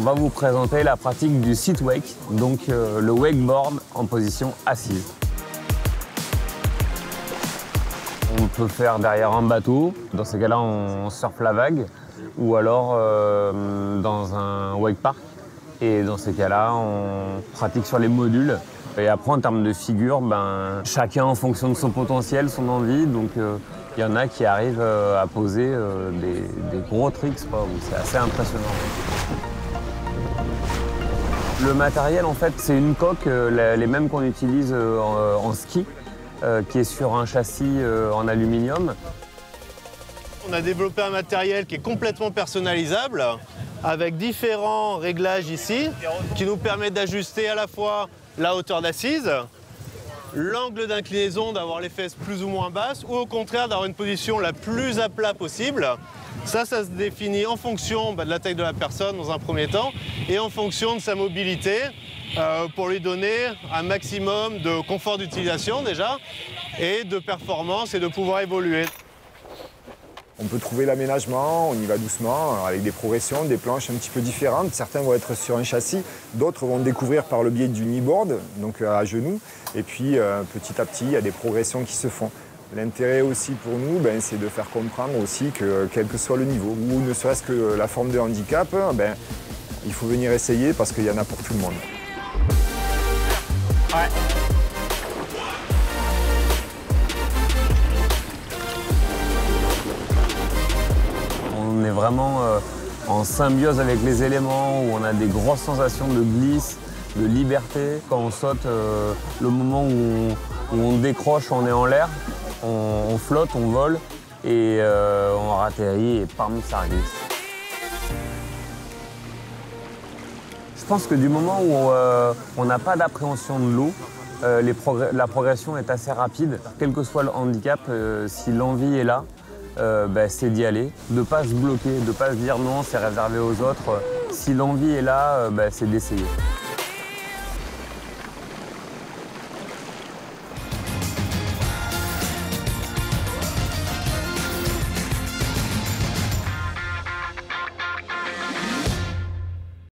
va vous présenter la pratique du sit wake, donc le wakeboard en position assise. On peut faire derrière un bateau, dans ces cas-là on surfe la vague, ou alors dans un wake park. Et dans ces cas-là, on pratique sur les modules. Et après, en termes de figure, chacun en fonction de son potentiel, son envie. Donc, il y en a qui arrivent à poser des gros tricks, c'est assez impressionnant. Le matériel, en fait, c'est une coque, les mêmes qu'on utilise en ski, qui est sur un châssis en aluminium. On a développé un matériel qui est complètement personnalisable, avec différents réglages ici, qui nous permettent d'ajuster à la fois la hauteur d'assise, l'angle d'inclinaison, d'avoir les fesses plus ou moins basses, ou au contraire d'avoir une position la plus à plat possible. Ça se définit en fonction de la taille de la personne dans un premier temps, et en fonction de sa mobilité, pour lui donner un maximum de confort d'utilisation déjà, et de performance et de pouvoir évoluer. On peut trouver l'aménagement, on y va doucement, avec des progressions, des planches un petit peu différentes. Certains vont être sur un châssis, d'autres vont découvrir par le biais du kneeboard, donc à genoux. Et puis petit à petit, il y a des progressions qui se font. L'intérêt aussi pour nous, c'est de faire comprendre aussi que quel que soit le niveau, ou ne serait-ce que la forme de handicap, il faut venir essayer parce qu'il y en a pour tout le monde. Ouais. On est vraiment en symbiose avec les éléments, où on a des grosses sensations de glisse, de liberté. Quand on saute, le moment où on décroche, on est en l'air, on flotte, on vole, et on atterrit et pam, ça glisse. Je pense que du moment où on n'a pas d'appréhension de l'eau, la progression est assez rapide. Quel que soit le handicap, si l'envie est là, c'est d'y aller, de ne pas se bloquer, de ne pas se dire non, c'est réservé aux autres. Si l'envie est là, c'est d'essayer.